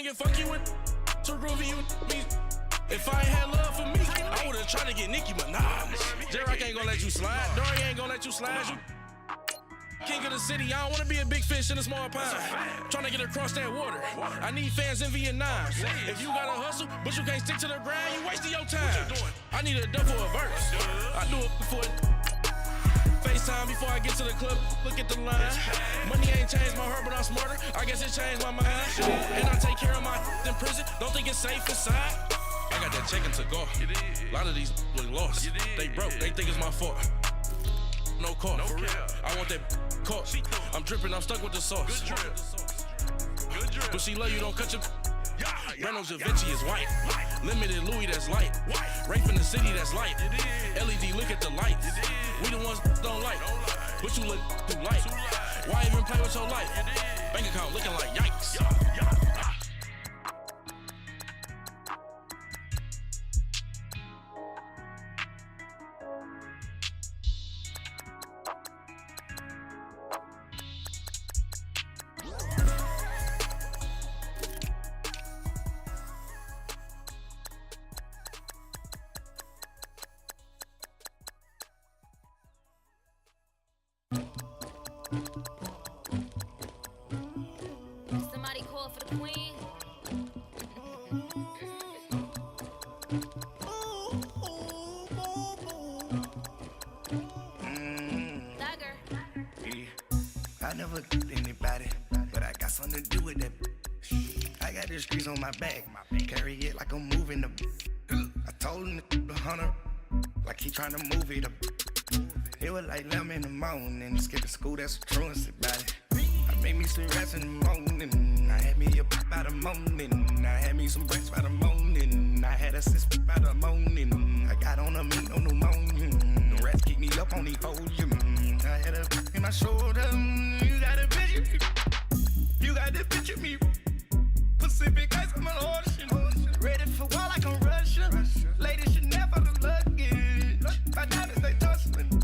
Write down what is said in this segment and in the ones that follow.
can't get fuck you with to groovy you me. If I ain't had love for me, I would've tried to get Nicki Minaj. J-Rock ain't gonna let you slide. Dory ain't gonna let you slide. You king of the city, I don't wanna be a big fish in a small pond. Trying to get across that water. I need fans in Vietnam. If you gotta hustle, but you can't stick to the grind, you wasting your time. I need a dub for a verse. I do it for it. FaceTime before I get to the club, look at the line. Money ain't changed my heart, but I'm smarter. I guess it changed my mind. And I take care of my in prison. Don't think it's safe inside. I got that chicken to go. A lot of these look lost. They broke, they think it's my fault. No car, for real. I want that caught. I'm dripping, I'm stuck with the sauce. Good drip. But she love you, don't cut your. Reynolds Da Vinci is white. Limited Louis, that's light. Rape in the city, that's light. LED, look at the lights. We the ones don't like. But you look too light. Why even play with your life? Bank account looking like yikes. Somebody call for the queen. Dagger. Yeah. I never did anybody, but I got something to do with that. I got the streets on my back, carry it like I'm moving the. I told him the hunter, like he trying to move it up. It was like 11 in the morning, skipping school, that's a truancy about it. I made me some rest in the morning, I had me a pop by the morning, I had me some breaks by the morning, I had a sis by the morning, I got on a meat on the morning, the rats keep me up on the podium, I had a in my shoulder, you got a picture, you got the picture me, Pacific ice, I'm an ocean, ready for war like I'm Russian, ladies should never the luggage, my diamonds they tussling.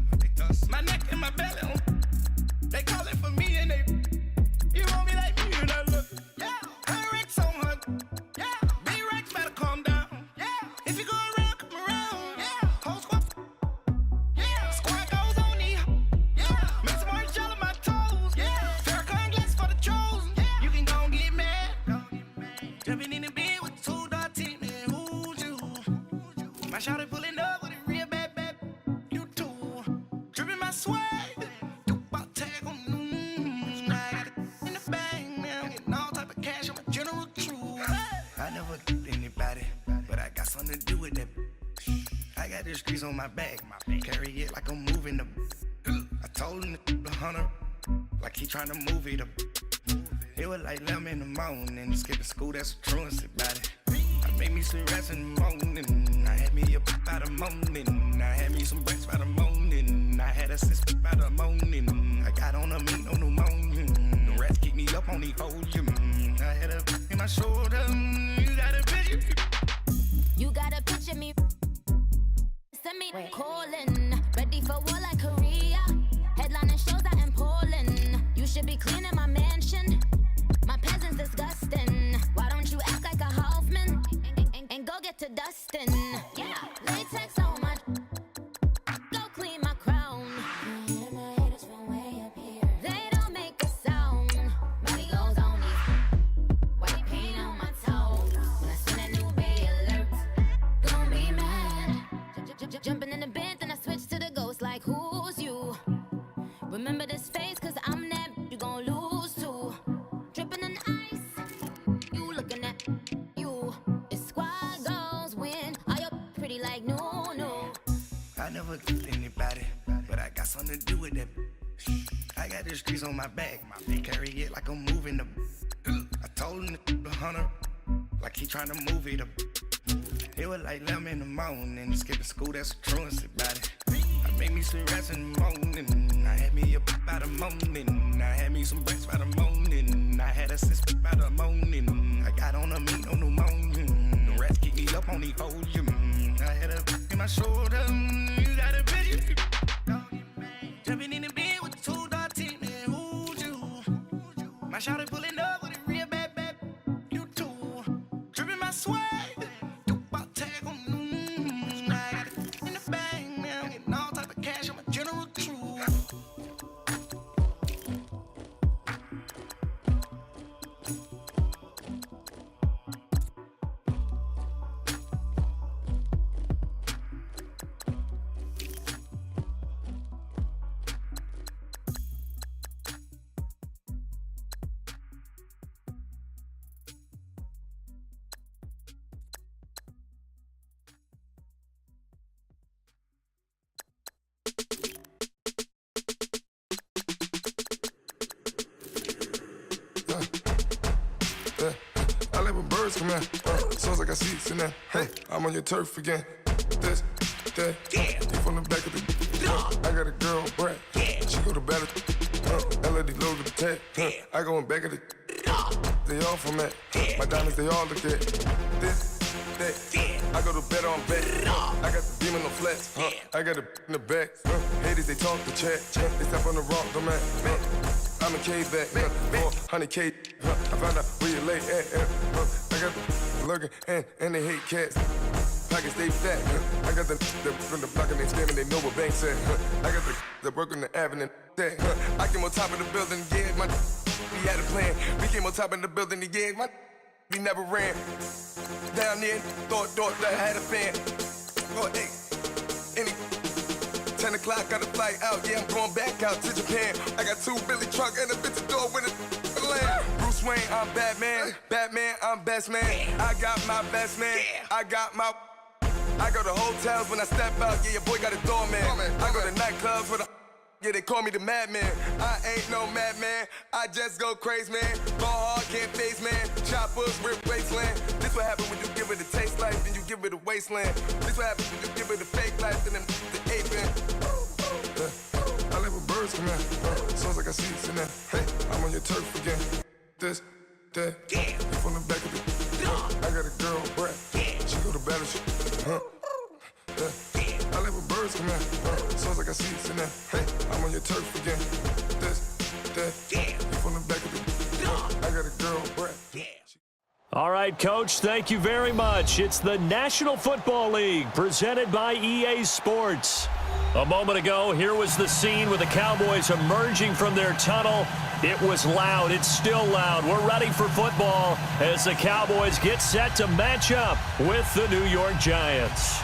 My neck and my belly on. They calling for me and they. You want me like me and I look. Yeah. Her Rex on her. Yeah. B-Rex better calm down. Yeah. If you go around, come around. Yeah. Whole squad. Yeah. Squad goes on the. Yeah. Make some orange gel on my toes. Yeah. Farrakhan glass for the chosen. Yeah. You can go and get mad. Jumping in the bed with 2 dark teeth, man. Who's you? My shawty pulling up with a real bad. Swag, about tag on I got it in the bag now, getting all type of cash. I'm a general true. I never did anybody, but I got something to do with that. I got the streets on my back, carry it like I'm moving the. I told him the hunter, like he trying to move it up. It was like 11 in the morning, skipping school, that's a truancy about it. I made me some rest in the morning, I had me a pop by the morning, I had me some breaks by the morning, I had a sis by the morning, I got on a meat on the morning, the rats keep me up on the podium, I had a in my shoulder, you got a picture. You got a picture me. Send me calling, ready for war like Korea. Headlining shows out in Poland. You should be cleaning my mansion. My peasants disgusting. Why don't you act like a Hoffman and go get to dustin'? Yeah, latex on my. Go clean my crown. I hear my haters from way up here. They don't make a sound. Body goes on me. White paint on my toes. When I send a new bay alert, gonna be mad. Jumping in the bed, then I switch to the ghost like who's you? Remember this face, cause I'm that you gon' lose too. Dripping in ice, you looking at you. It's squad goals win. Are you pretty like no? I never did anybody, but I got something to do with that. I got the streets on my back, carry it like I'm moving the. I told him the hunter, like he trying to move it up. It was like 11 in the morning, skipping school, that's a truancy about it. I made me some rest in the morning, I had me a pop by the morning, I had me some breaks by the morning, I had a sis by the morning, I got on a meat on the morning, the rats keep me up on the podium, I had a in my shoulder, you got a picture. Jumping in the bed with 2 dark teeth, man, who's you? My shawty pulling up with a real bad, you too. swag. Dope out tag on noon. I got it in the bag now. Getting all type of cash. I'm a general true. I like when birds come in. Sounds like I see seats in there. Hey, I'm on your turf again. This, that, you from the back of the. I got a girl, Brad. She go to battle. LED logo the tag. I go in back of the. They all from that. My diamonds, they all look at. This, that. I go to bed on bed. I got the demon on flats. I got it in the back. Haters, they talk the chat. They step on the rock, the man. I'm a K back, 400K. I found out where you lay at. I got the lurking and they hate cats. Pockets stay fat. I got the from the block and they screaming, they know what banks at. I got the work on the avenue. I came on top of the building, yeah, we had a plan. We came on top of the building, yeah, we never ran. Down there, thought that I had a fan. Oh, hey, 10 o'clock, got a flight out, yeah, I'm going back out to Japan. I got 2 Billy truck and a bitch door with a land. Bruce Wayne, I'm Batman. Batman, I'm best man. I got my best man. I go to hotels when I step out, yeah, your boy got a doorman. I go to nightclubs with a, yeah, they call me the madman. I ain't no madman, I just go crazy, man. Ball hard, can't face, man. Choppers, rip wasteland. This what happen when you give it a taste life, then you give it a wasteland. This what happens when you give it a fake life, then the ape in. I like when birds come in. Sounds like I see seats in there. Hey, I'm on your turf again. This, that, you from the back of the. I got a girl, Brad. She go to battle. I like when birds come in. Sounds like I see seats in there. Hey, I'm on your turf again. This, that, you from the back of the. I got a girl, Brad. All right, Coach, thank you very much. It's the National Football League presented by EA Sports. A moment ago, here was the scene with the Cowboys emerging from their tunnel. It was loud. It's still loud. We're ready for football as the Cowboys get set to match up with the New York Giants.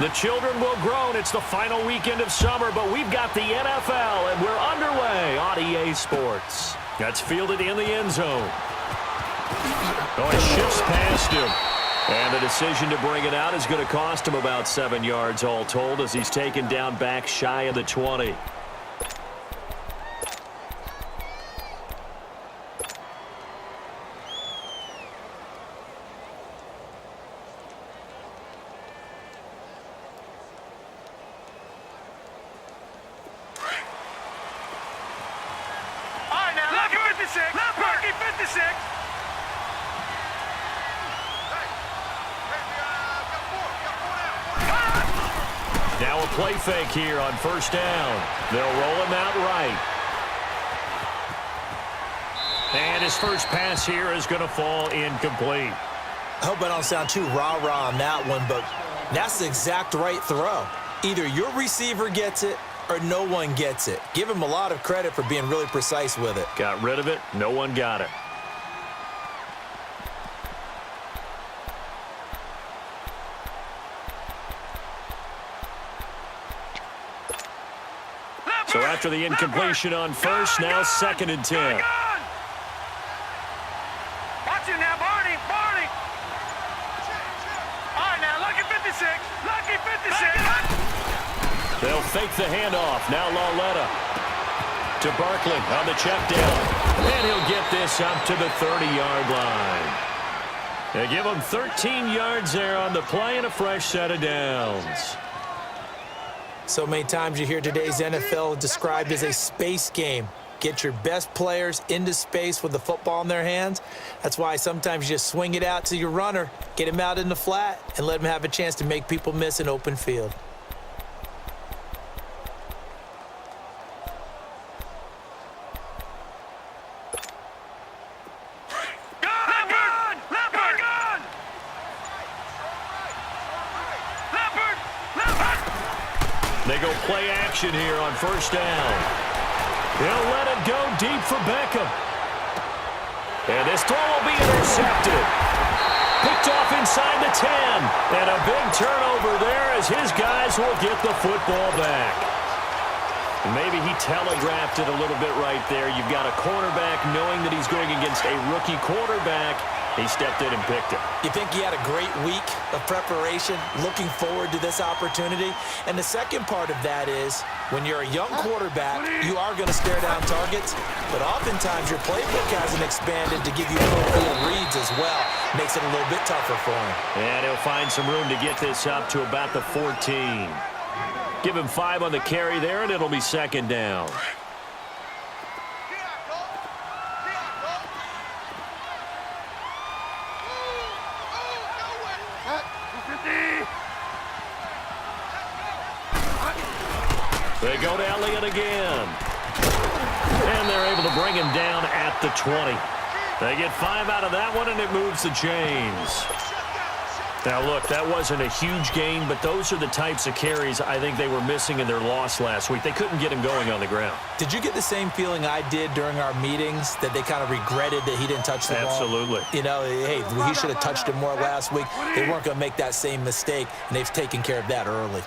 The children will groan. It's the final weekend of summer, but we've got the NFL, and we're underway on EA Sports. That's fielded in the end zone. Oh, it shifts past him. And the decision to bring it out is going to cost him about 7 yards all told as he's taken down back shy of the 20. Now a play fake here on first down. They'll roll him out right. And his first pass here is going to fall incomplete. I hope I don't sound too rah-rah on that one, but that's the exact right throw. Either your receiver gets it or no one gets it. Give him a lot of credit for being really precise with it. Got rid of it. No one got it. So after the incompletion on first, now 2nd and 10. Watch it now, Barney. All right, now, lucky 56. They'll fake the handoff. Now Lauletta to Barkley on the check down. And he'll get this up to the 30-yard line. They give him 13 yards there on the play and a fresh set of downs. So many times you hear today's NFL described as a space game. get your best players into space with the football in their hands. That's why sometimes you just swing it out to your runner, get him out in the flat, and let him have a chance to make people miss an open field. They go play action here on first down. He'll let it go deep for Beckham. And this throw will be intercepted. Picked off inside the 10. And a big turnover there as his guys will get the football back. And maybe he telegraphed it a little bit right there. You've got a cornerback knowing that he's going against a rookie quarterback. He stepped in and picked it. You think he had a great week of preparation, looking forward to this opportunity? And the second part of that is, when you're a young quarterback, you are going to stare down targets, but oftentimes your playbook hasn't expanded to give you full field reads as well. Makes it a little bit tougher for him. And he'll find some room to get this up to about the 14. Give him 5 on the carry there, and it'll be second down. They go to Elliott again. And they're able to bring him down at the 20. They get 5 out of that one, and it moves the chains. Now, look, that wasn't a huge gain, but those are the types of carries I think they were missing in their loss last week. They couldn't get him going on the ground. Did you get the same feeling I did during our meetings, that they kind of regretted that he didn't touch the ball? Absolutely. You know, hey, he should have touched it more last week. They weren't going to make that same mistake, and they've taken care of that early.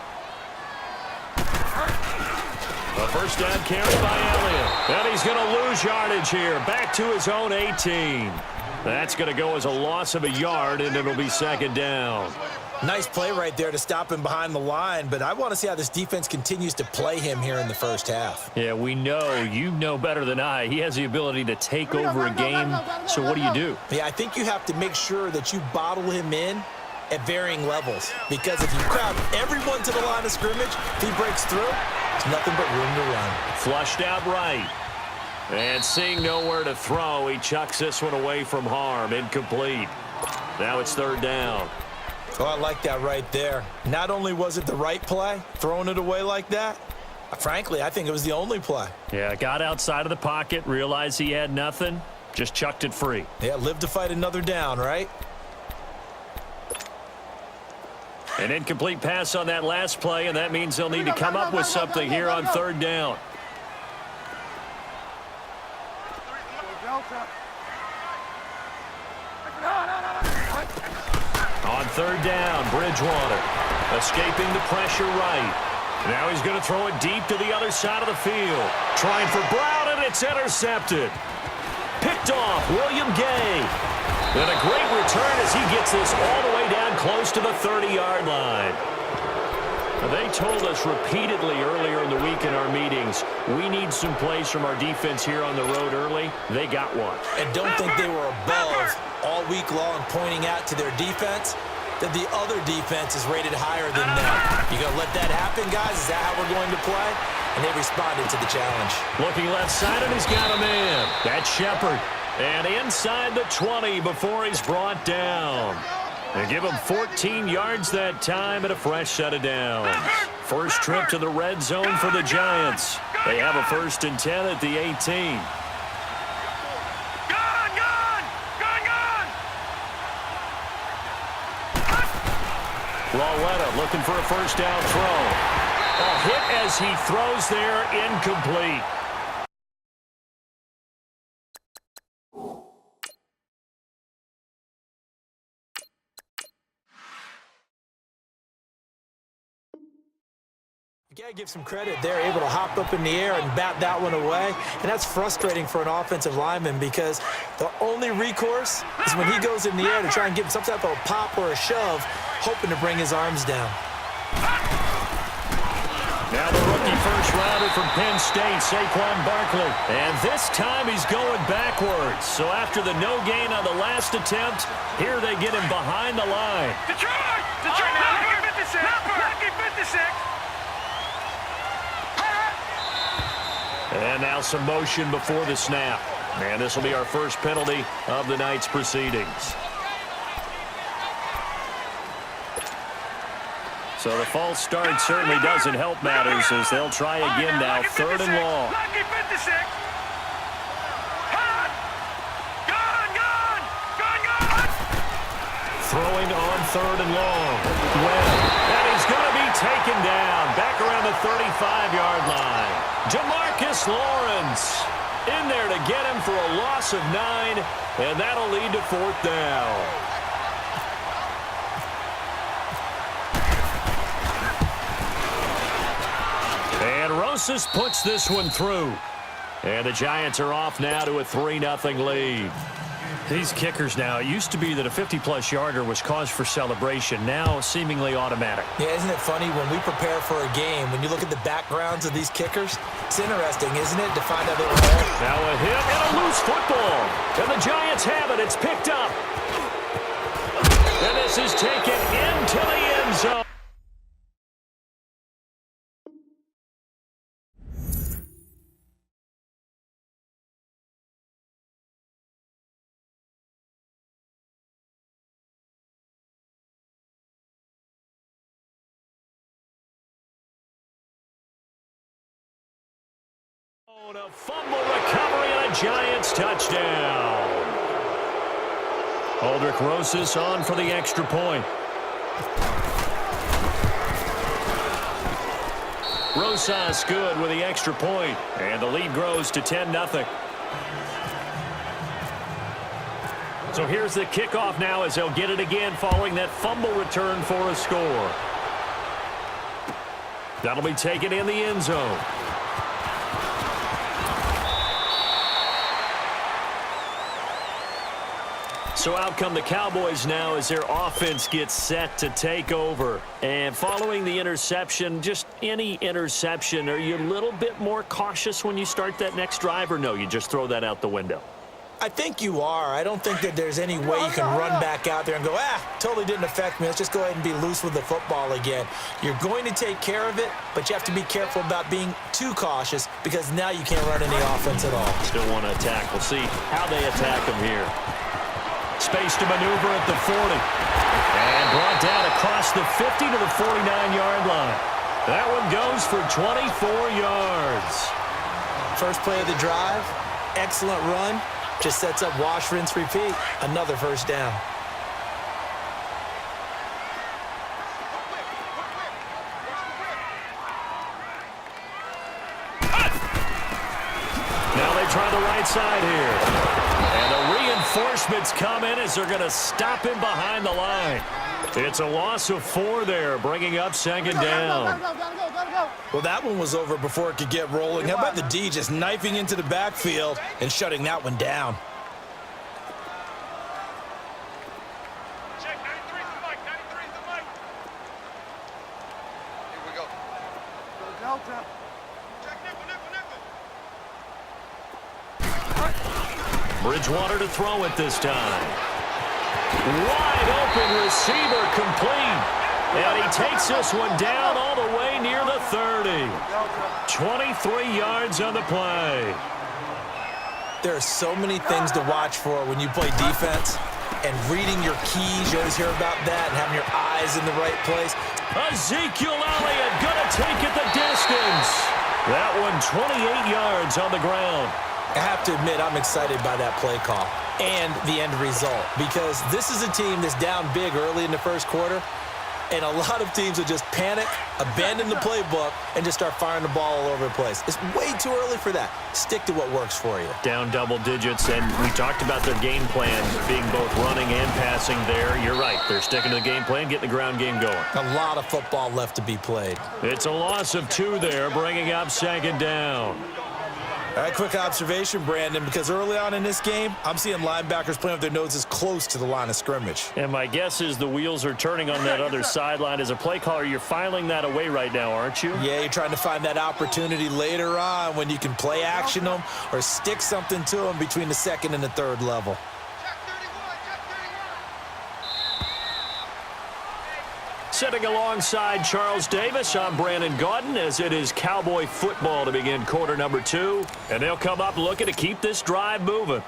A first down carry by Elliott. And he's going to lose yardage here. Back to his own 18. That's going to go as a loss of a yard, and it'll be second down. Nice play right there to stop him behind the line, but I want to see how this defense continues to play him here in the first half. Yeah, we know. You know better than I. He has the ability to take over a game, so what do? Yeah, I think you have to make sure that you bottle him in at varying levels, because if you crowd everyone to the line of scrimmage, if he breaks through, there's nothing but room to run. Flushed out right. And seeing nowhere to throw, he chucks this one away from harm. Incomplete. Now it's third down. Oh, I like that right there. Not only was it the right play, throwing it away like that, frankly, I think it was the only play. Yeah, got outside of the pocket, realized he had nothing, just chucked it free. Yeah, live to fight another down, right? An incomplete pass on that last play, and that means they'll need to come up with something here on third down. On third down, Bridgewater escaping the pressure right. Now he's going to throw it deep to the other side of the field. Trying for Brown, and it's intercepted. Picked off, William Gay. And a great return as he gets this all the way down close to the 30-yard line. They told us repeatedly earlier in the week in our meetings, we need some plays from our defense here on the road early. They got one. And don't think they were above all week long pointing out to their defense that the other defense is rated higher than them. You going to let that happen, guys? Is that how we're going to play? And they responded to the challenge. Looking left side, and he's got a man. That's Shepard. And inside the 20 before he's brought down. They give him 14 yards that time and a fresh set of downs. First trip to the red zone for the Giants. They have a 1st and 10 at the 18. Rowetta looking for a first down throw. A hit as he throws there, incomplete. You got to give some credit. They're able to hop up in the air and bat that one away. And that's frustrating for an offensive lineman because the only recourse is when he goes in the air to try and give him some type of a pop or a shove, hoping to bring his arms down. Now the rookie first rounder from Penn State, Saquon Barkley. And this time he's going backwards. So after the no gain on the last attempt, here they get him behind the line. Detroit! Detroit! 56! 56! And now some motion before the snap. And this will be our first penalty of the night's proceedings. So the false start certainly doesn't help matters as they'll try again now. 3rd and long. Lucky 56. Hot. Gone. Throwing on 3rd and long. Well, and he's going to be taken down back around the 35-yard line. Jamarcus Lawrence in there to get him for a loss of 9, and that'll lead to 4th down. And Rosas puts this one through. And the Giants are off now to a 3-0 lead. These kickers now, it used to be that a 50-plus yarder was cause for celebration. Now seemingly automatic. Yeah, isn't it funny when we prepare for a game, when you look at the backgrounds of these kickers, it's interesting, isn't it, to find out they were there. Now a hit and a loose football. And the Giants have it. It's picked up. And this is taken into the end zone. A fumble recovery and a Giants touchdown. Aldrich Rosas on for the extra point. Rosas good with the extra point, and the lead grows to 10-0. So here's the kickoff now as they'll get it again following that fumble return for a score. That'll be taken in the end zone. So out come the Cowboys now as their offense gets set to take over. And following the interception, just any interception, are you a little bit more cautious when you start that next drive, or no, you just throw that out the window? I think you are. I don't think that there's any way you can run back out there and go, totally didn't affect me. Let's just go ahead and be loose with the football again. You're going to take care of it, but you have to be careful about being too cautious because now you can't run any offense at all. Still want to attack. We'll see how they attack them here. Space to maneuver at the 40. And brought down across the 50 to the 49-yard line. That one goes for 24 yards. First play of the drive, excellent run. Just sets up wash, rinse, repeat. Another first down. Now they try the right side here. And the reinforcements come in as they're going to stop him behind the line. It's a loss of 4 there, bringing up 2nd down. Well, that one was over before it could get rolling. How about the D just knifing into the backfield and shutting that one down? Check 93's the mic. 93's the mic. Here we go. Check nickel. Bridgewater to throw it this time. Wide open receiver complete. And he takes this one down all the way near the 30. 23 yards on the play. There are so many things to watch for when you play defense. And reading your keys, you always hear about that, and having your eyes in the right place. Ezekiel Elliott gonna take it the distance. That one 28 yards on the ground. I have to admit, I'm excited by that play call and the end result because this is a team that's down big early in the first quarter, and a lot of teams will just panic, abandon the playbook, and just start firing the ball all over the place. It's way too early for that. Stick to what works for you. Down double digits, and we talked about their game plan being both running and passing there. You're right. They're sticking to the game plan, getting the ground game going. A lot of football left to be played. It's a loss of 2 there, bringing up 2nd down. All right, quick observation, Brandon, because early on in this game, I'm seeing linebackers playing with their noses close to the line of scrimmage. And my guess is the wheels are turning on that other sideline. As a play caller, you're filing that away right now, aren't you? Yeah, you're trying to find that opportunity later on when you can play action them or stick something to them between the 2nd and the 3rd level. Sitting alongside Charles Davis, I'm Brandon Gaudin, as it is Cowboy football to begin quarter number 2. And they'll come up looking to keep this drive moving.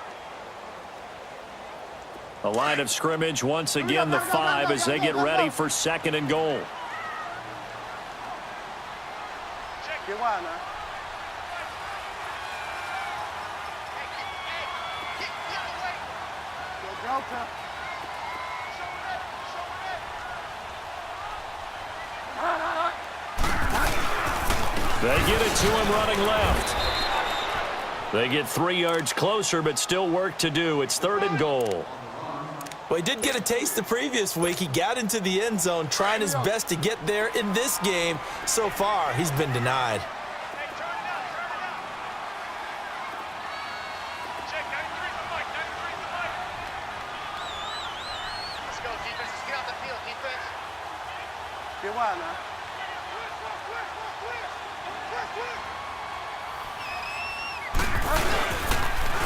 The line of scrimmage, once again, the 5 as they get ready for 2nd and goal. They get it to him running left. They get 3 yards closer, but still work to do. It's 3rd and goal. Well, he did get a taste the previous week. He got into the end zone, trying his best to get there in this game. So far, he's been denied. Check, 93's the mic, 93's the mic. Let's go, defense. Let's get off the field, defense. Get wild now.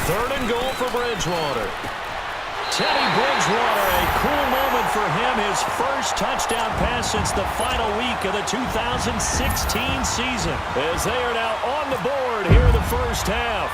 Third and goal for Bridgewater. Teddy Bridgewater, a cool moment for him. His first touchdown pass since the final week of the 2016 season. As they are now on the board here in the first half.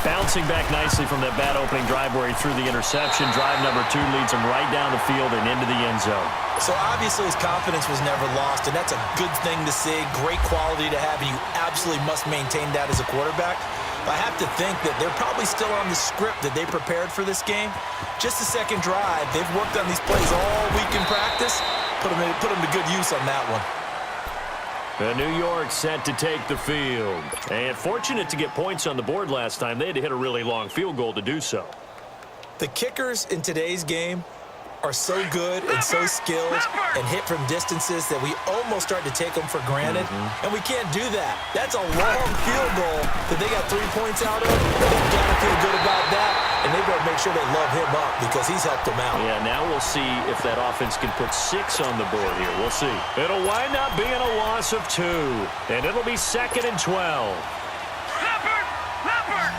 Bouncing back nicely from that bad opening drive where he threw the interception. Drive number 2 leads him right down the field and into the end zone. So obviously his confidence was never lost, and that's a good thing to see. Great quality to have, and you absolutely must maintain that as a quarterback. I have to think that they're probably still on the script that they prepared for this game. Just the second drive, they've worked on these plays all week in practice. Put them to good use on that one. New York set to take the field. And fortunate to get points on the board last time. They had to hit a really long field goal to do so. The kickers in today's game are so good and so skilled and hit from distances that we almost start to take them for granted, and we can't do that. That's a long field goal that they got 3 points out of. They've got to feel good about that, and they better make sure they love him up because he's helped them out. Yeah, now we'll see if that offense can put 6 on the board here. We'll see. It'll wind up being a loss of 2, and it'll be 2nd and 12. Leopard! Leopard!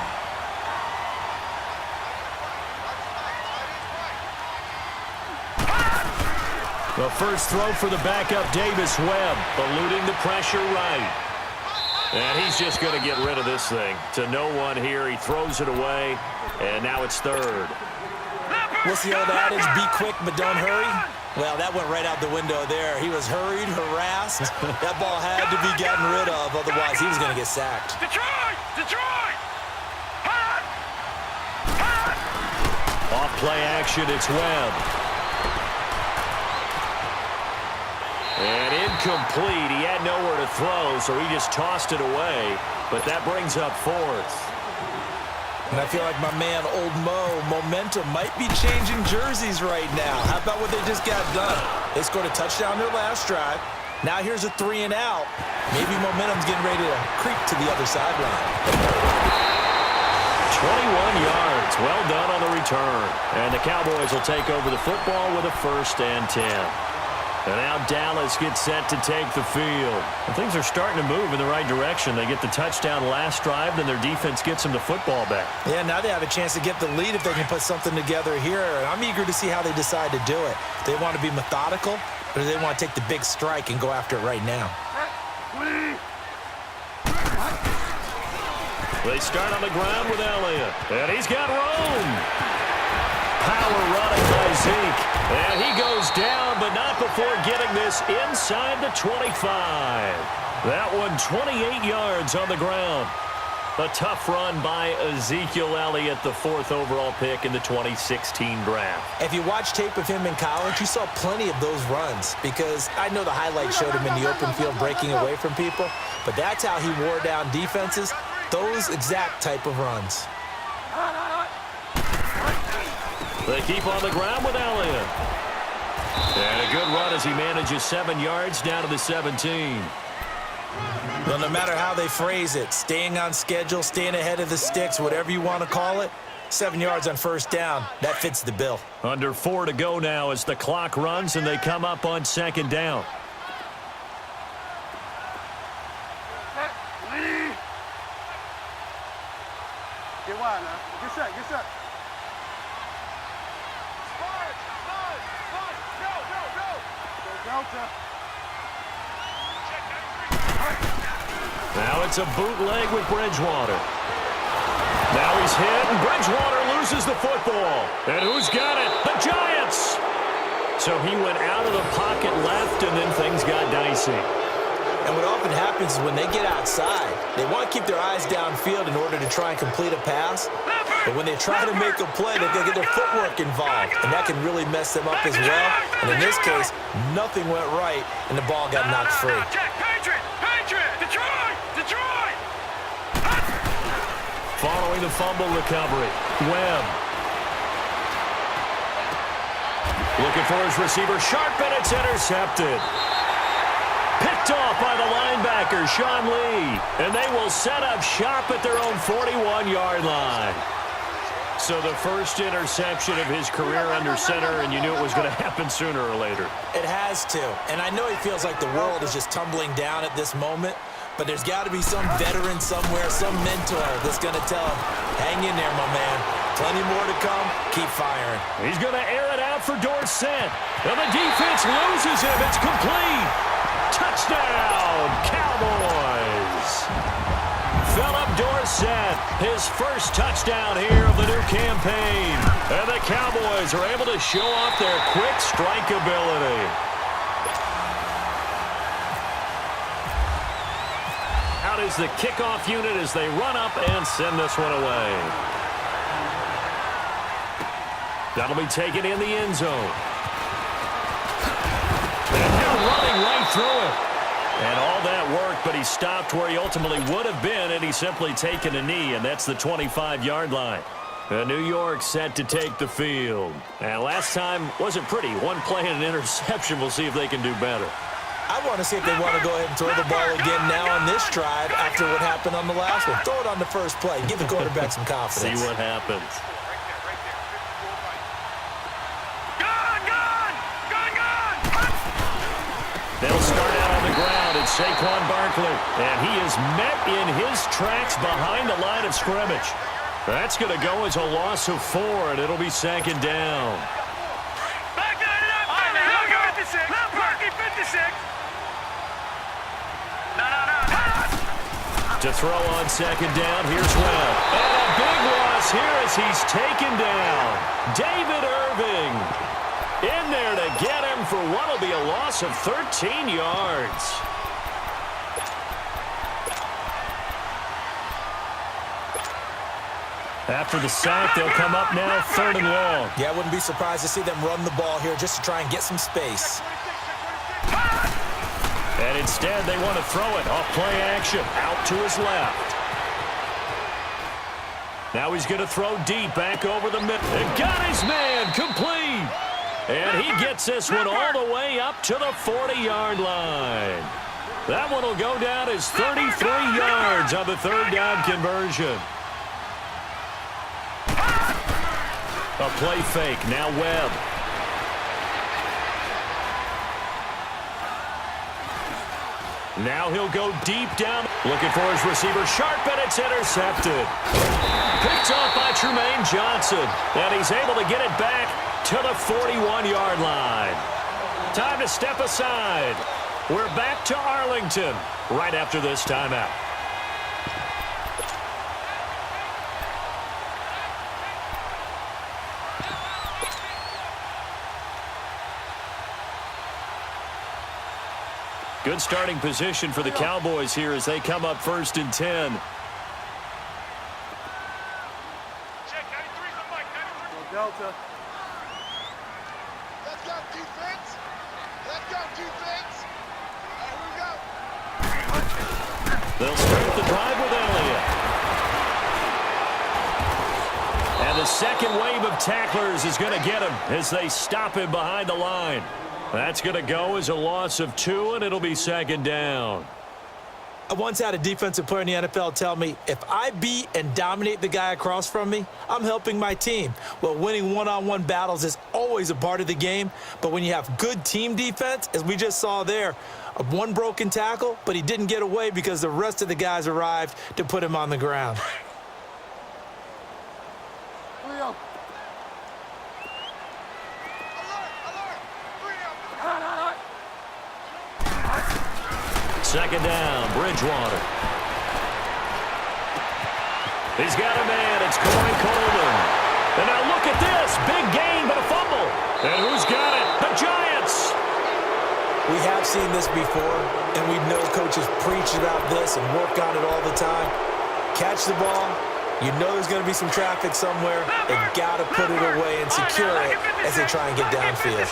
The first throw for the backup, Davis Webb, eluding the pressure right. And he's just going to get rid of this thing. To no one here. He throws it away, and now it's 3rd. What's the old adage? Be quick, but don't hurry? Well, that went right out the window there. He was hurried, harassed. That ball had to be gotten rid of, otherwise he was going to get sacked. Detroit! Detroit! Hot! Hot! Off play action, it's Webb. And incomplete. He had nowhere to throw, so he just tossed it away. But that brings up 4th. And I feel like my man, Old Mo, momentum might be changing jerseys right now. How about what they just got done? They scored a touchdown their last drive. Now here's a 3 and out. Maybe momentum's getting ready to creep to the other sideline. 21 yards. Well done on the return. And the Cowboys will take over the football with a 1st and 10. And now Dallas gets set to take the field. And things are starting to move in the right direction. They get the touchdown last drive, then their defense gets them the football back. Yeah, now they have a chance to get the lead if they can put something together here. And I'm eager to see how they decide to do it. Do they want to be methodical, or do they want to take the big strike and go after it right now? They start on the ground with Elliott. And he's got room. Power running by Zeke. And he goes down, but not before getting this inside the 25. That one 28 yards on the ground. A tough run by Ezekiel Elliott, the 4th overall pick in the 2016 draft. If you watch tape of him in college, you saw plenty of those runs because I know the highlights showed him in the open field breaking away from people, but that's how he wore down defenses, those exact type of runs. They keep on the ground with Elliott. And a good run as he manages 7 yards down to the 17. Well, no matter how they phrase it, staying on schedule, staying ahead of the sticks, whatever you want to call it, 7 yards on 1st down, that fits the bill. Under 4 to go now as the clock runs and they come up on 2nd down. Get wide now. Get set, get set. Go, go, go. Now it's a bootleg with Bridgewater. Now he's hit, and Bridgewater loses the football. And who's got it? The Giants! So he went out of the pocket left, and then things got dicey. And what often happens is when they get outside, they want to keep their eyes downfield in order to try and complete a pass. But when they try to make a play, they're going to get their footwork involved, and that can really mess them up as well. And in this case, nothing went right, and the ball got knocked free. Following the fumble recovery, Webb. Looking for his receiver, sharp, and it's intercepted. Picked off by the linebacker, Sean Lee. And they will set up shop at their own 41-yard line. So the first interception of his career under center, and you knew it was going to happen sooner or later. It has to. And I know he feels like the world is just tumbling down at this moment, but there's got to be some veteran somewhere, some mentor that's going to tell him, hang in there, my man. Plenty more to come. Keep firing. He's going to air it out for Dorsett. And the defense loses him. It's complete. Touchdown, Cowboys. Philip Dorsett, his first touchdown here of the new campaign. And the Cowboys are able to show off their quick strike ability. Out is the kickoff unit as they run up and send this one away. That'll be taken in the end zone. And they're running right through it. And all that work, but he stopped where he ultimately would have been, and he's simply taken a knee, and that's the 25-yard line. New York set to take the field. And last time wasn't pretty. One play and an interception. We'll see if they can do better. I want to see if they want to go ahead and throw the ball again now on this drive after what happened on the last one. Throw it on the first play. Give the quarterback some confidence. See what happens. They'll start out on the ground. It's Saquon Barkley. And he is met in his tracks behind the line of scrimmage. That's going to go as a loss of 4, and it'll be second down. To throw on second down, here's Webb. And a big loss here as he's taken down. David Irving in there to get him for what will be a loss of 13 yards. After the sack, they'll come up now 3rd and long. Yeah, I wouldn't be surprised to see them run the ball here just to try and get some space. And instead, they want to throw it off play action out to his left. Now he's going to throw deep back over the middle. And got his man complete. And he gets this one all the way up to the 40-yard line. That one will go down as 33 yards on the 3rd down conversion. A play fake. Now Webb. Now he'll go deep down. Looking for his receiver. Sharp, and it's intercepted. Picked off by Tremaine Johnson. And he's able to get it back to the 41-yard line. Time to step aside. We're back to Arlington right after this timeout. Good starting position for the Cowboys here as they come up 1st and 10. Delta. Let's go, defense. Let's go, defense. Here we go. They'll start the drive with Elliott. And the second wave of tacklers is going to get him as they stop him behind the line. That's going to go as a loss of 2, and it'll be second down. I once had a defensive player in the NFL tell me, if I beat and dominate the guy across from me, I'm helping my team. Well, winning one-on-one battles is always a part of the game, but when you have good team defense, as we just saw there, one broken tackle, but he didn't get away because the rest of the guys arrived to put him on the ground. Second down, Bridgewater. He's got a man. It's Corey Coleman. And now look at this. Big gain, but a fumble. And who's got it? The Giants. We have seen this before, and we know coaches preach about this and work on it all the time. Catch the ball. You know there's going to be some traffic somewhere. They've got to put it away and secure it as they try and get downfield.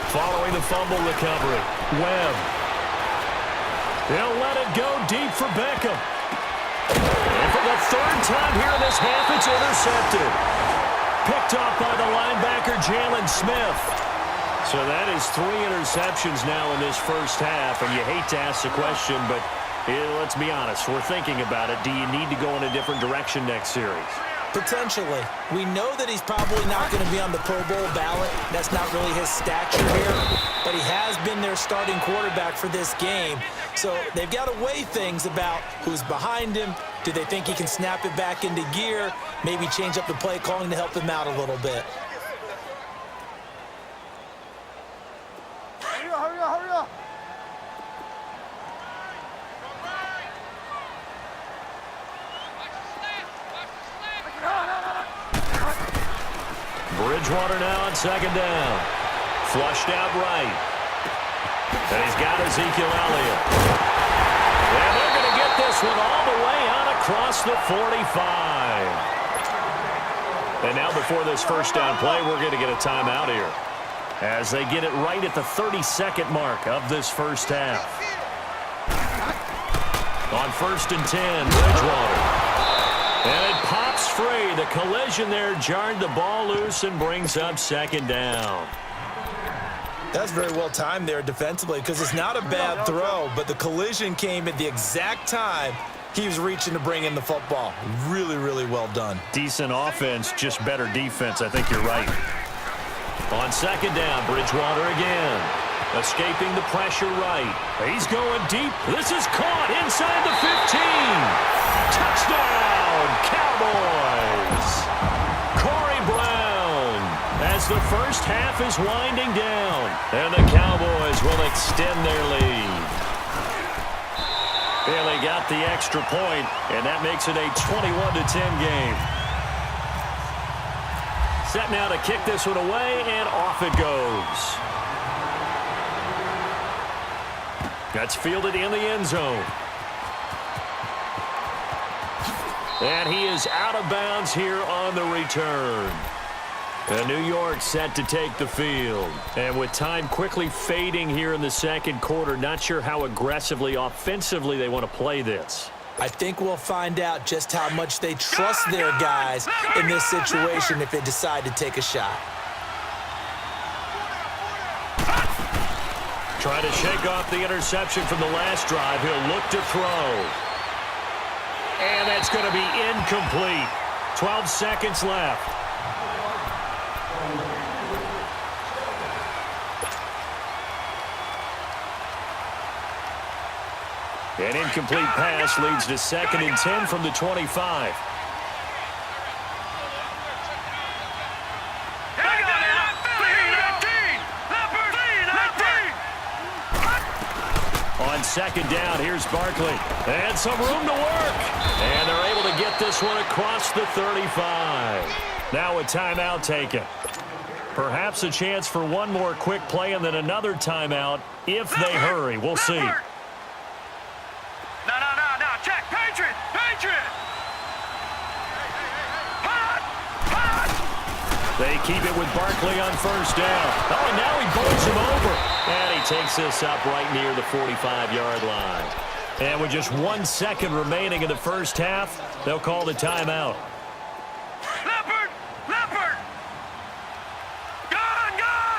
Following the fumble recovery, Webb. They'll let it go deep for Beckham. And for the third time here in this half, it's intercepted. Picked off by the linebacker, Jalen Smith. So that is 3 interceptions now in this first half, and you hate to ask the question, but let's be honest, we're thinking about it. Do you need to go in a different direction next series? Potentially. We know that he's probably not going to be on the Pro Bowl ballot. That's not really his stature here. But he has been their starting quarterback for this game. So they've got to weigh things about who's behind him. Do they think he can snap it back into gear? Maybe change up the play calling to help him out a little bit. Hurry up. Bridgewater now on second down. Flushed out right. And he's got Ezekiel Elliott. And they're going to get this one all the way out across the 45. And now before this first down play, we're going to get a timeout here, as they get it right at the 30-second mark of this first half. On 1st and 10, Bridgewater. And it pops free. The collision there jarred the ball loose and brings up second down. That's very well timed there defensively, because it's not a bad throw, but the collision came at the exact time he was reaching to bring in the football. Really, really well done. Decent offense, just better defense. I think you're right. On second down, Bridgewater again. Escaping the pressure right. He's going deep. This is caught inside the 15. Touchdown, Cowboys. Corey Brown, as the first half is winding down, and the Cowboys will extend their lead. And they got the extra point, and that makes it a 21-10 game. Set now to kick this one away, and off it goes. That's fielded in the end zone. And he is out of bounds here on the return. And New York set to take the field. And with time quickly fading here in the second quarter, not sure how aggressively, offensively they want to play this. I think we'll find out just how much they trust their guys in this situation if they decide to take a shot. Trying to shake off the interception from the last drive. He'll look to throw. And that's going to be incomplete. 12 seconds left. An incomplete pass leads to 2nd and 10 from the 25. On second down, here's Barkley. And some room to work. And they're able to get this one across the 35. Now a timeout taken. Perhaps a chance for one more quick play and then another timeout if they hurry. We'll see. No. Check. Patriot. They keep it with Barkley on first down. Oh, and now he bowls him over. And he takes this up right near the 45-yard line. And with just 1 second remaining in the first half, they'll call the timeout. Leopard. Gone.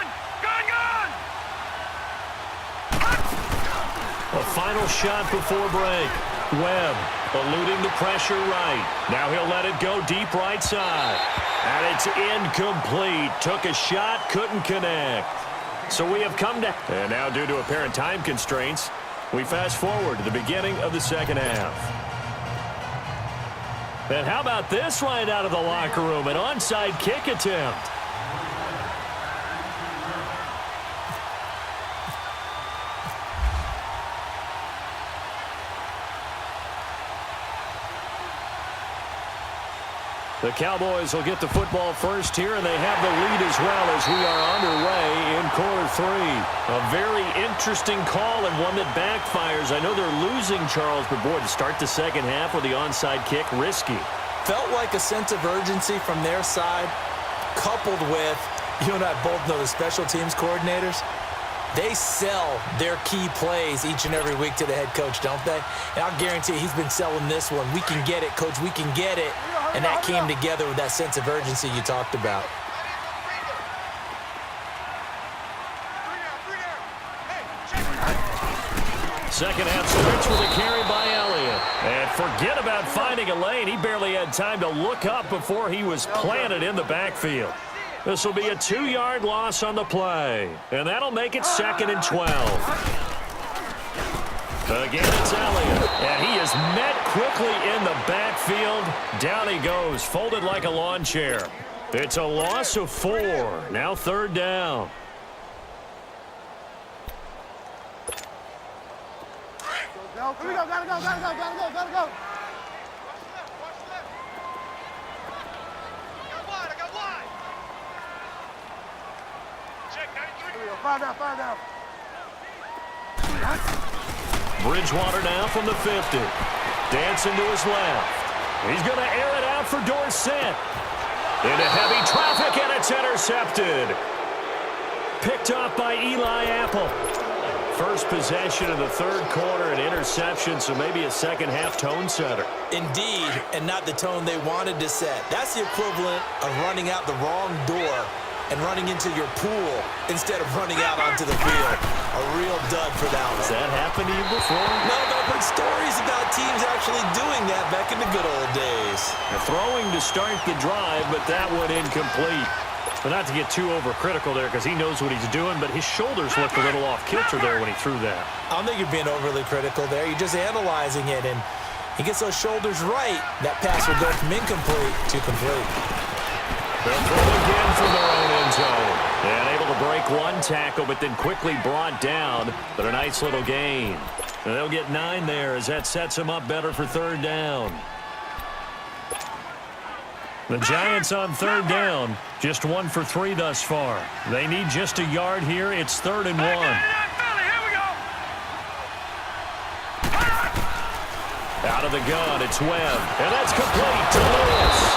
A final shot before break. Webb eluding the pressure right. Now he'll let it go deep right side. And it's incomplete. Took a shot, couldn't connect. So we have come to... And now due to apparent time constraints, we fast forward to the beginning of the second half. And how about this right out of the locker room? An onside kick attempt. The Cowboys will get the football first here, and they have the lead as well as we are underway in quarter 3. A very interesting call and one that backfires. I know they're losing, Charles, but boy, to start the second half with the onside kick, risky. Felt like a sense of urgency from their side, coupled with, you and I both know the special teams coordinators. They sell their key plays each and every week to the head coach, don't they? And I'll guarantee you he's been selling this one. We can get it, coach, we can get it. And that came together with that sense of urgency you talked about. Second half starts with a carry by Elliott. And forget about finding a lane. He barely had time to look up before he was planted in the backfield. This will be a 2-yard loss on the play. And that'll make it 2nd and 12. Again, it's Elliott. And he is met quickly in the backfield. Down he goes, folded like a lawn chair. It's a loss of 4. Now 3rd down. Here we go, gotta go. Fire down. Bridgewater now from the 50. Dancing to his left. He's going to air it out for Dorsett. Into heavy traffic, and it's intercepted. Picked off by Eli Apple. First possession of the 3rd quarter, an interception, so maybe a second half tone setter. Indeed, and not the tone they wanted to set. That's the equivalent of running out the wrong door and running into your pool instead of running out onto the field. A real dud for that one. Has that happened to you before? No, but I've heard stories about teams actually doing that back in the good old days. Throwing to start the drive, but that one incomplete. But not to get too overcritical there because he knows what he's doing, but his shoulders looked a little off kilter there when he threw that. I don't think you're being overly critical there. You're just analyzing it, and he gets those shoulders right. That pass will go from incomplete to complete. They'll throw again from their own end zone. And able to break one tackle, but then quickly brought down. But a nice little gain. And they'll get 9 there as that sets them up better for 3rd down. The Giants on 3rd down. Just 1 for 3 thus far. They need just a yard here. It's 3rd and 1. Out of the gun, it's Webb. And that's complete to Lewis.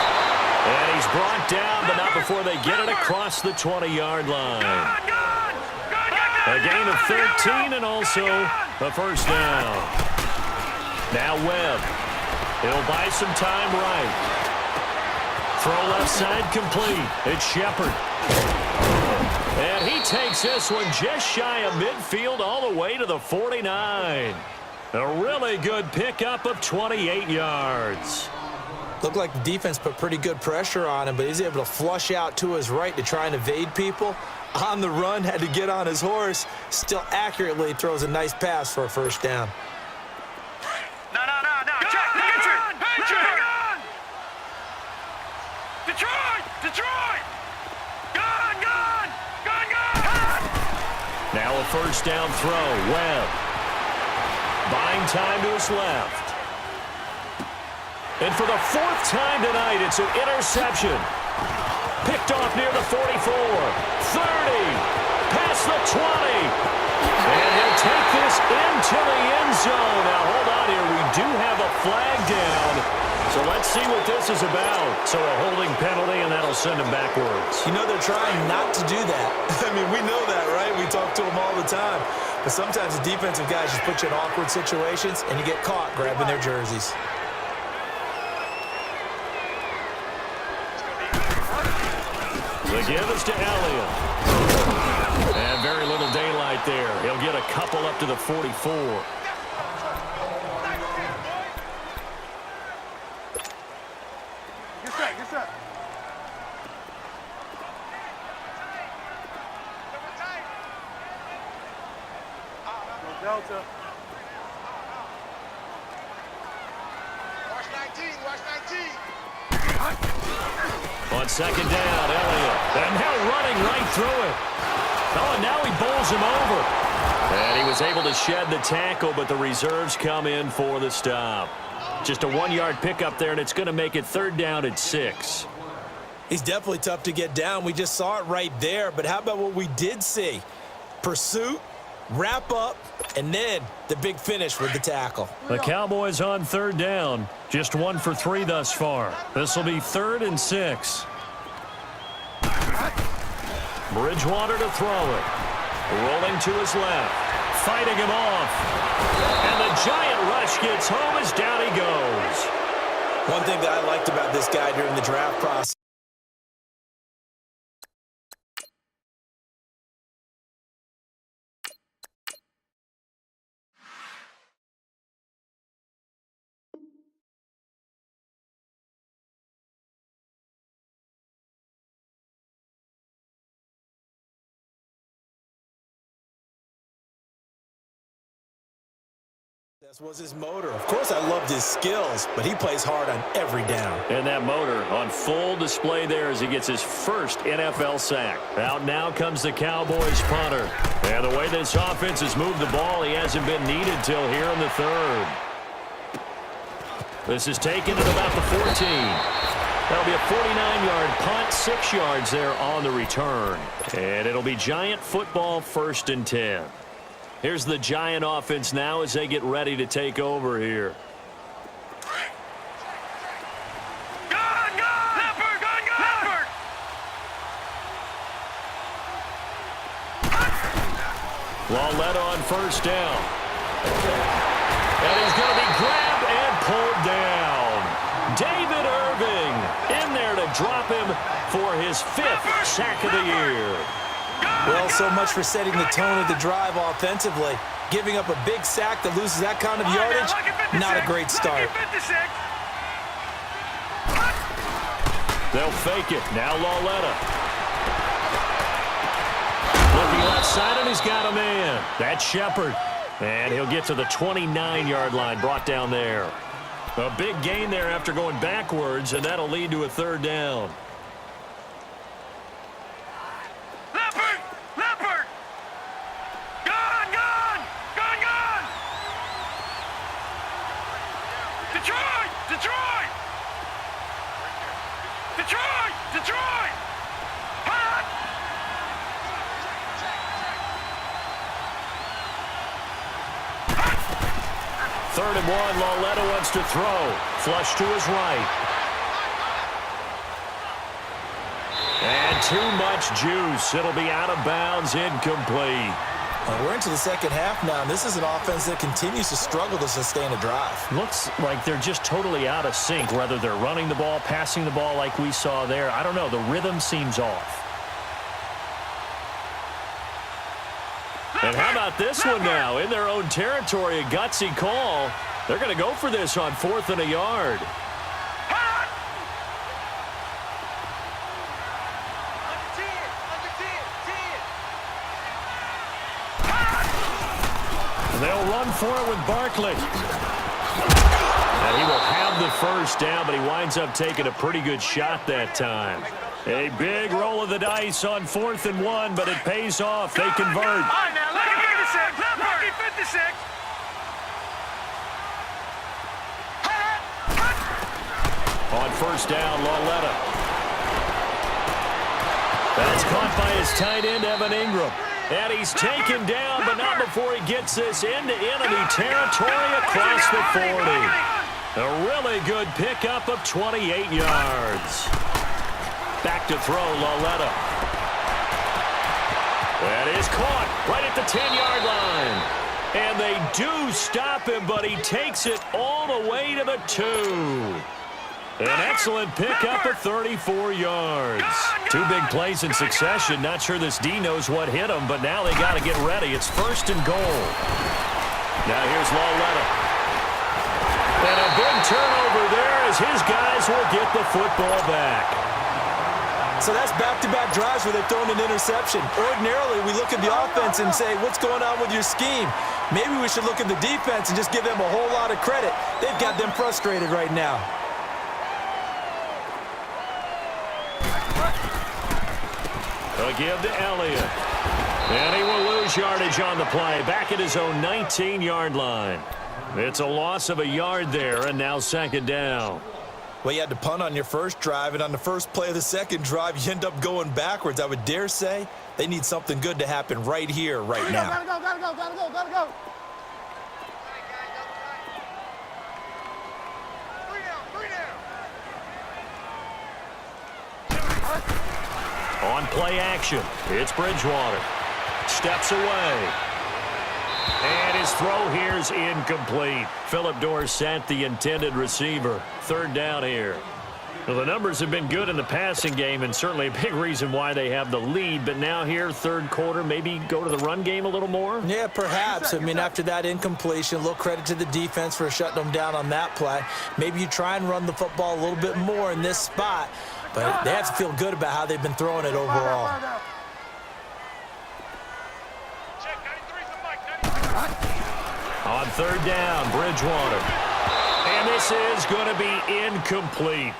And he's brought down, but not before they get it across the 20-yard line. A gain of 13 and also a first down. Now Webb. He'll buy some time right. Throw left side complete. It's Shepard. And he takes this one just shy of midfield all the way to the 49. A really good pickup of 28 yards. Looked like the defense put pretty good pressure on him, but he's able to flush out to his right to try and evade people. On the run, had to get on his horse. Still accurately throws a nice pass for a first down. No. Check. Detroit! Gun! Now a first down throw. Webb. Buying time to his left. And for the 4th time tonight, it's an interception. Picked off near the 44, 30, past the 20. And he'll take this into the end zone. Now, hold on here. We do have a flag down. So let's see what this is about. So a holding penalty, and that'll send him backwards. You know, they're trying not to do that. I mean, we know that, right? We talk to them all the time. But sometimes the defensive guys just put you in awkward situations, and you get caught grabbing their jerseys. The give is to Elliott. And very little daylight there. He'll get a couple up to the 44. Get set. Delta. Watch 19. On second down, Elliott. And now running right through it. Oh, and now he bowls him over. And he was able to shed the tackle, but the reserves come in for the stop. Just a 1-yard pickup there, and it's going to make it 3rd down and 6. He's definitely tough to get down. We just saw it right there. But how about what we did see? Pursuit, wrap up, and then the big finish with the tackle. The Cowboys on 3rd down. Just 1 for 3 thus far. This will be 3rd and 6. Bridgewater to throw it. Rolling to his left. Fighting him off. And the giant rush gets home as down he goes. One thing that I liked about this guy during the draft process. Was his motor. Of course, I loved his skills, but he plays hard on every down. And that motor on full display there as he gets his first NFL sack. Out now comes the Cowboys punter. And the way this offense has moved the ball, he hasn't been needed till here in the 3rd. This is taken at about the 14. That'll be a 49-yard punt, 6 yards there on the return. And it'll be Giant football 1st and 10. Here's the Giant offense now as they get ready to take over here. Lauletta on 1st down. And he's going to be grabbed and pulled down. David Irving in there to drop him for his 5th sack of the year. Well, so much for setting the tone of the drive offensively. Giving up a big sack that loses that kind of yardage, not a great start. They'll fake it. Now Lauletta. Looking left side, and he's got a man. That's Shepard. And he'll get to the 29-yard line, brought down there. A big gain there after going backwards, and that'll lead to a 3rd down. Third and 1, Lauletta wants to throw. Flush to his right. And too much juice. It'll be out of bounds, incomplete. We're into the 2nd half now, and this is an offense that continues to struggle to sustain a drive. Looks like they're just totally out of sync, whether they're running the ball, passing the ball like we saw there. I don't know. The rhythm seems off. And how about this one now? In their own territory, a gutsy call. They're going to go for this on 4th and a yard. They'll run for it with Barkley. And he will have the 1st down, but he winds up taking a pretty good shot that time. A big roll of the dice on 4th and 1, but it pays off. They convert. On 1st down, Lauletta. That's caught by his tight end, Evan Ingram. And he's taken down, but not before he gets this into enemy territory across the 40. A really good pickup of 28 yards. Back to throw, Lauletta. That is caught right at the 10-yard line. And they do stop him, but he takes it all the way to the 2. An excellent pickup of 34 yards. 2 big plays in succession. Not sure this D knows what hit him, but now they got to get ready. It's 1st and goal. Now here's Lauletta. And a big turnover there as his guys will get the football back. So that's back-to-back drives where they've thrown an interception. Ordinarily, we look at the offense and say, what's going on with your scheme? Maybe we should look at the defense and just give them a whole lot of credit. They've got them frustrated right now. They'll give to Elliott. And he will lose yardage on the play. Back at his own 19-yard line. It's a loss of a yard there, and now second down. Well, you had to punt on your first drive, and on the first play of the second drive, you end up going backwards. I would dare say they need something good to happen right here, right now. Gotta go. 3 down. On play action, it's Bridgewater. Steps away. And his throw here is incomplete. Phillip Dorsett, the intended receiver. Third down here. Well, the numbers have been good in the passing game, and certainly a big reason why they have the lead. But now here, third quarter, maybe go to the run game a little more? Yeah, perhaps. I mean, after that incompletion, a little credit to the defense for shutting them down on that play. Maybe you try and run the football a little bit more in this spot. But they have to feel good about how they've been throwing it overall. On third down, Bridgewater. And this is going to be incomplete.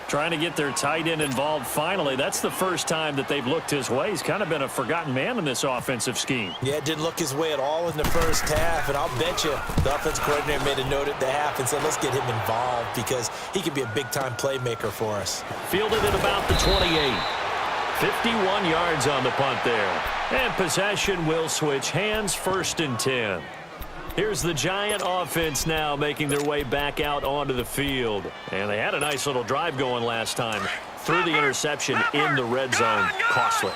Trying to get their tight end involved finally. That's the first time that they've looked his way. He's kind of been a forgotten man in this offensive scheme. Yeah, it didn't look his way at all in the first half, and I'll bet you the offensive coordinator made a note at the half and said, let's get him involved because he could be a big-time playmaker for us. Fielded at about the 28. 51 yards on the punt there. And possession will switch hands, 1st and 10. Here's the Giant offense now making their way back out onto the field. And they had a nice little drive going last time. Threw the interception in the red zone. Costly.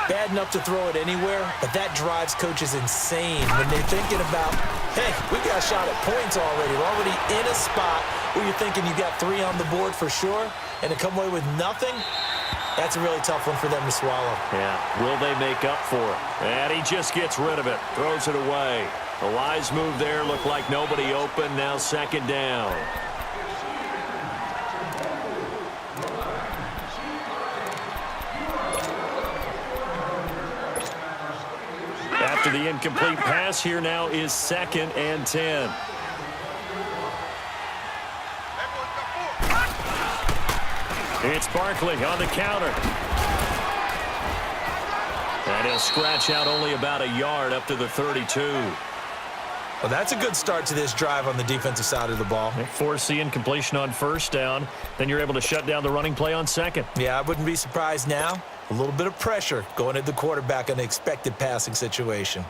Bad enough to throw it anywhere, but that drives coaches insane when they're thinking about, hey, we got a shot at points already. We're already in a spot where you're thinking you got 3 on the board for sure, and to come away with nothing, that's a really tough one for them to swallow. Yeah, will they make up for it? And he just gets rid of it, throws it away. A wise move there, looked like nobody open, now second down. After the incomplete pass, here now is 2nd and 10. It's Barkley on the counter. And he'll scratch out only about a yard up to the 32. Well, that's a good start to this drive on the defensive side of the ball. They force the incompletion on first down. Then you're able to shut down the running play on second. Yeah, I wouldn't be surprised now. A little bit of pressure going at the quarterback in an expected passing situation.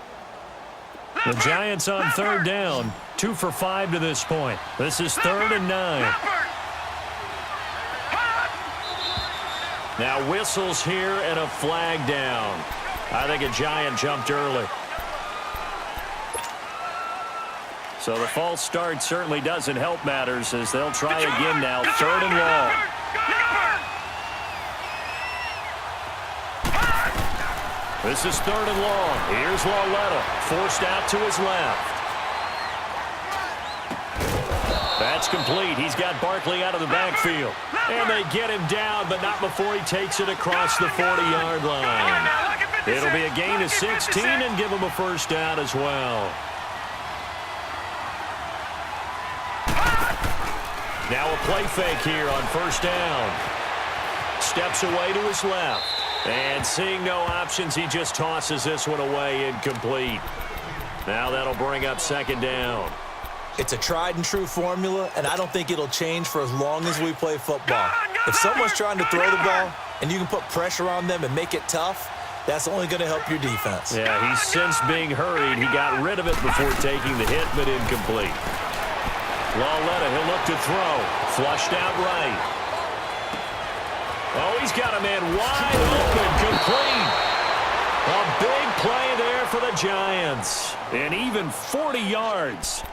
The Giants on third down. 2 for 5 to this point. This is 3rd and 9. Now whistles here and a flag down. I think a Giant jumped early. So the false start certainly doesn't help matters as they'll try again now. 3rd and long. This is 3rd and long. Here's Lauletta, forced out to his left. That's complete. He's got Barkley out of the backfield. And they get him down, but not before he takes it across the 40-yard line. It'll be a gain of 16 and give him a first down as well. Now a play fake here on first down. Steps away to his left. And seeing no options, he just tosses this one away, incomplete. Now that'll bring up second down. It's a tried-and-true formula, and I don't think it'll change for as long as we play football. If someone's trying to throw the ball and you can put pressure on them and make it tough, that's only going to help your defense. Yeah, he's since being hurried. He got rid of it before taking the hit, but incomplete. Lauletta, he'll look to throw. Flushed out right. Oh, he's got a man wide open, complete. A big play there for the Giants. And even 40 yards.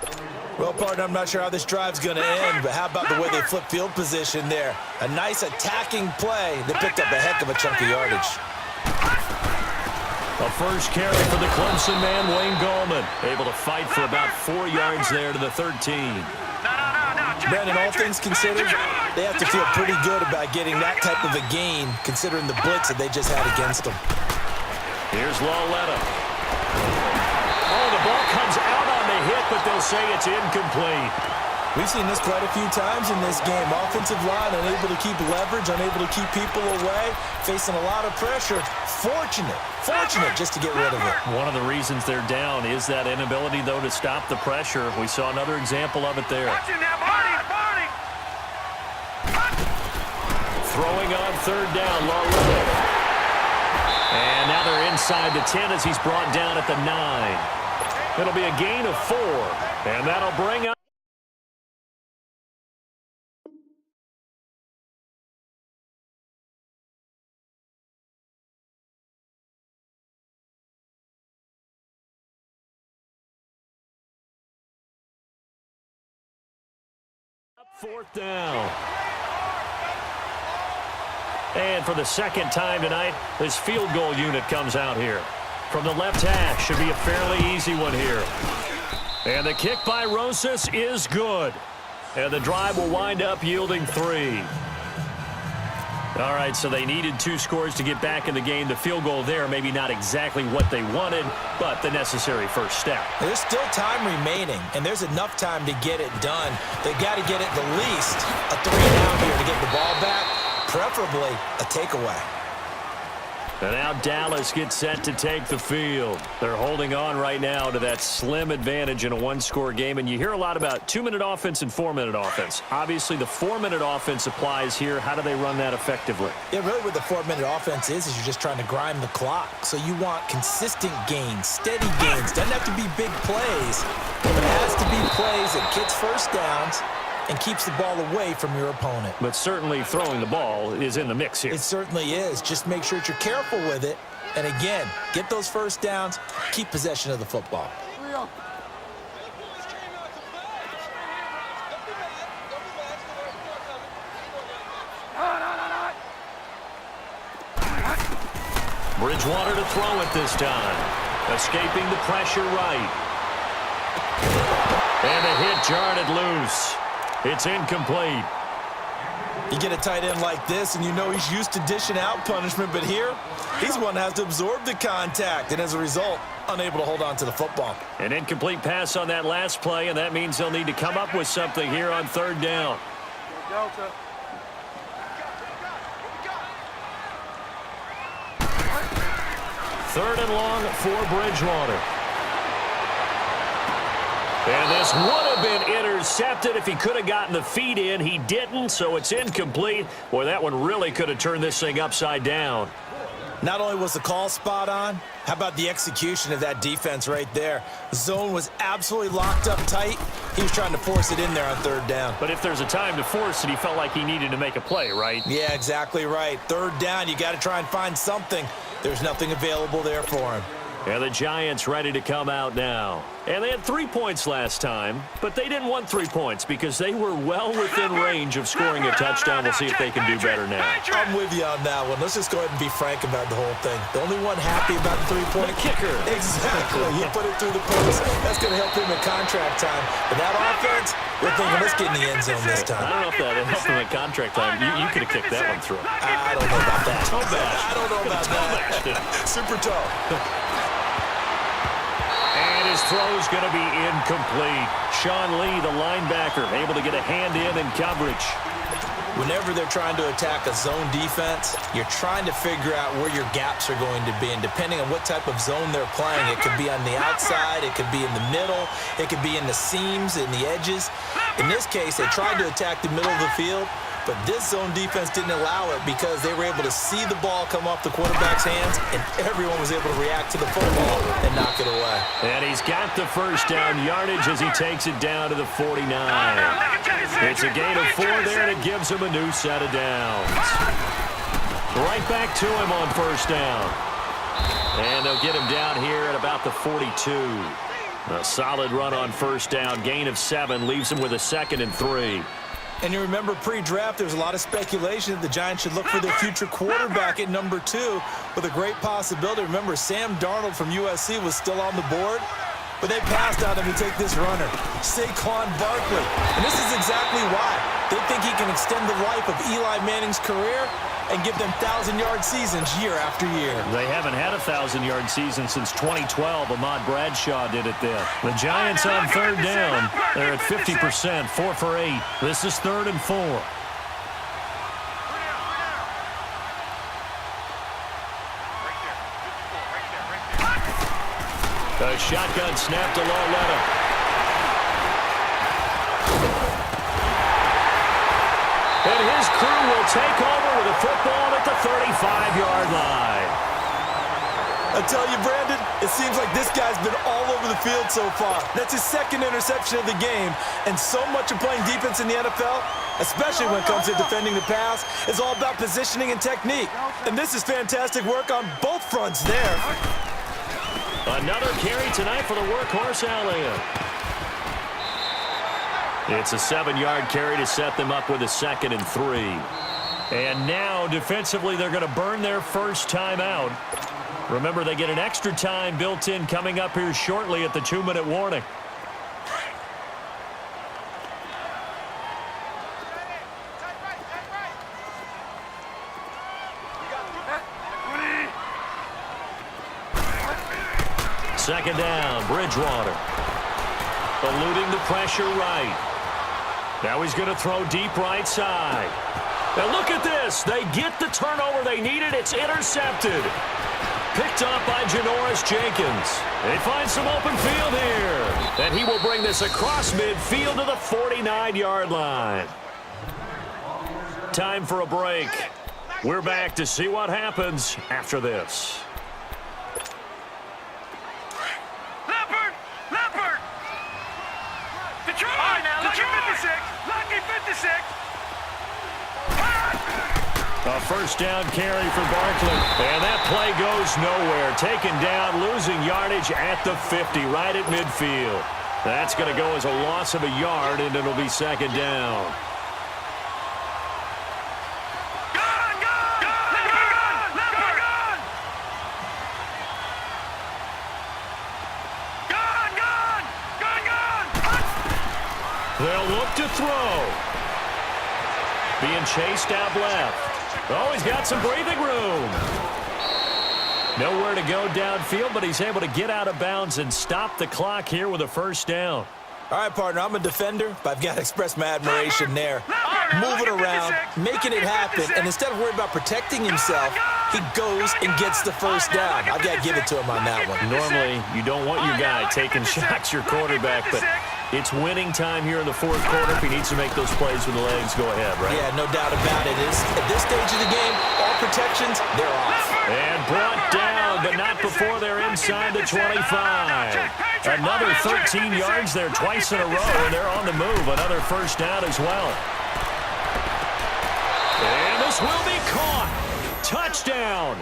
Well, partner, I'm not sure how this drive's going to end, but how about the way they flip field position there? A nice attacking play that picked up a heck of a chunk of yardage. A first carry for the Clemson man, Wayne Gallman. Able to fight for about 4 yards there to the 13. Brandon, all things considered, they have to feel pretty good about getting that type of a gain, considering the blitz that they just had against them. Here's Lauletta. Oh, the ball comes out on the hit, but they'll say it's incomplete. We've seen this quite a few times in this game. Offensive line unable to keep leverage, unable to keep people away, facing a lot of pressure. fortunate just to get rid of it. One of the reasons they're down is that inability, though, to stop the pressure. We saw another example of it there. Throwing on third down, and now they're inside the 10 as he's brought down at the 9. It'll be a gain of 4, and that'll bring up 4th down. And for the second time tonight, this field goal unit comes out here. From the left hash, should be a fairly easy one here. And the kick by Rosas is good. And the drive will wind up yielding 3. All right, so they needed 2 scores to get back in the game. The field goal there, maybe not exactly what they wanted, but the necessary first step. There's still time remaining, and there's enough time to get it done. They got to get it the least a 3 down here to get the ball back, preferably a takeaway. And now Dallas gets set to take the field. They're holding on right now to that slim advantage in a 1-score game. And you hear a lot about 2-minute offense and 4-minute offense. Obviously, the 4-minute offense applies here. How do they run that effectively? Yeah, really what the 4-minute offense is you're just trying to grind the clock. So you want consistent gains, steady gains. Doesn't have to be big plays, but it has to be plays that gets first downs and keeps the ball away from your opponent. But certainly throwing the ball is in the mix here. It certainly is. Just make sure that you're careful with it. And again, get those first downs, keep possession of the football. Bridgewater to throw it this time. Escaping the pressure right. And the hit jarred it loose. It's incomplete. You get a tight end like this, and you know he's used to dishing out punishment, but here, he's one that has to absorb the contact, and as a result, unable to hold on to the football. An incomplete pass on that last play, and that means they'll need to come up with something here on 3rd down. Third and long for Bridgewater. And this would have been intercepted if he could have gotten the feet in. He didn't, so it's incomplete. Boy, that one really could have turned this thing upside down. Not only was the call spot on, how about the execution of that defense right there? The zone was absolutely locked up tight. He was trying to force it in there on 3rd down. But if there's a time to force it, he felt like he needed to make a play, right? Yeah, exactly right. 3rd down, you got to try and find something. There's nothing available there for him. And the Giants ready to come out now. And they had 3 points last time, but they didn't want 3 points because they were well within range of scoring a touchdown. We'll see if they can do better now. I'm with you on that one. Let's just go ahead and be frank about the whole thing. The only one happy about the 3-point kicker. Exactly. He put it through the post. That's going to help him in contract time. But that offense, we're thinking, let's get in the end zone this time. I don't know if that helped him in contract time. You could have kicked that one through. I don't know about that. Toe bash. I don't know about that. Super toe. And his throw's going to be incomplete. Sean Lee, the linebacker, able to get a hand in coverage. Whenever they're trying to attack a zone defense, you're trying to figure out where your gaps are going to be. And depending on what type of zone they're playing, it could be on the outside, it could be in the middle, it could be in the seams, in the edges. In this case, they tried to attack the middle of the field, but this zone defense didn't allow it because they were able to see the ball come off the quarterback's hands, and everyone was able to react to the football and knock it away. And he's got the first down yardage as he takes it down to the 49. It's a gain of 4 there, and it gives him a new set of downs. Right back to him on first down. And they'll get him down here at about the 42. A solid run on first down. Gain of 7 leaves him with a 2nd and 3. And you remember pre-draft, there was a lot of speculation that the Giants should look for their future quarterback at number 2 with a great possibility. Remember, Sam Darnold from USC was still on the board, but they passed on him to take this runner, Saquon Barkley. And this is exactly why. They think he can extend the life of Eli Manning's career and give them 1,000-yard seasons year after year. They haven't had a 1,000-yard season since 2012. Ahmad Bradshaw did it then. The Giants on 3rd down. They're at 50%, 4 for 8. This is 3rd and 4. A shotgun snap to Lauletta. And his crew will take over with a football at the 35-yard line. I tell you, Brandon, it seems like this guy's been all over the field so far. That's his second interception of the game. And so much of playing defense in the NFL, especially when it comes to defending the pass, is all about positioning and technique. And this is fantastic work on both fronts there. Another carry tonight for the workhorse Elliott. It's a 7-yard carry to set them up with a 2nd and 3. And now, defensively, they're going to burn their first time out. Remember, they get an extra time built in coming up here shortly at the 2-minute warning. Second down, Bridgewater. Eluding the pressure right. Now he's going to throw deep right side. And look at this. They get the turnover they needed. It's intercepted. Picked up by Janoris Jenkins. They find some open field here. And he will bring this across midfield to the 49-yard line. Time for a break. We're back to see what happens after this. A first down carry for Barkley. And that play goes nowhere. Taken down, losing yardage at the 50, right at midfield. That's going to go as a loss of a yard, and it'll be second down. They'll look to throw. Being chased out left. Oh, he's got some breathing room. Nowhere to go downfield, but he's able to get out of bounds and stop the clock here with a first down. All right, partner, I'm a defender, but I've got to express my admiration there. Moving around, making it happen, and instead of worrying about protecting himself, he goes and gets the first down. I've got to give it to him on that one. Normally, you don't want your guy taking shots, your quarterback, but it's winning time here in the fourth quarter. If he needs to make those plays with the legs, go ahead, right? Yeah, no doubt about it. At this stage of the game, all protections, they're off. And brought down, but not before they're inside the 25. Another 13 yards there twice in a row, and they're on the move. Another first down as well. And this will be caught. Touchdown.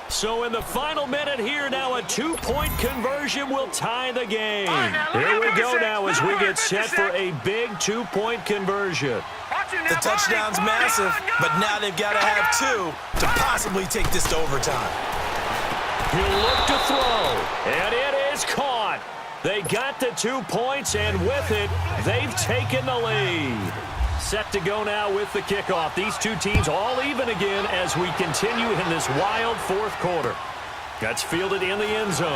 So in the final minute here now, a 2-point conversion will tie the game. Here we go now as we get set for a big 2-point conversion. The touchdown's massive, but now they've got to have 2 to possibly take this to overtime. He'll look to throw, and it is caught. They got the 2 points, and with it, they've taken the lead. Set to go now with the kickoff. These two teams all even again as we continue in this wild fourth quarter. That's fielded in the end zone.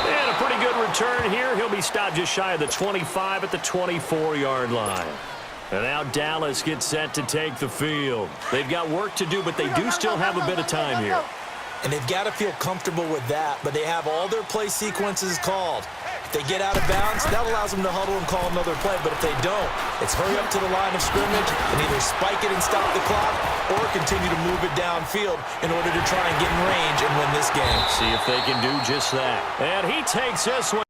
And a pretty good return here. He'll be stopped just shy of the 25 at the 24-yard line. And now Dallas gets set to take the field. They've got work to do, but they do still have a bit of time here. And they've got to feel comfortable with that, but they have all their play sequences called. If they get out of bounds, that allows them to huddle and call another play. But if they don't, it's hurry up to the line of scrimmage and either spike it and stop the clock or continue to move it downfield in order to try and get in range and win this game. See if they can do just that. And he takes this one.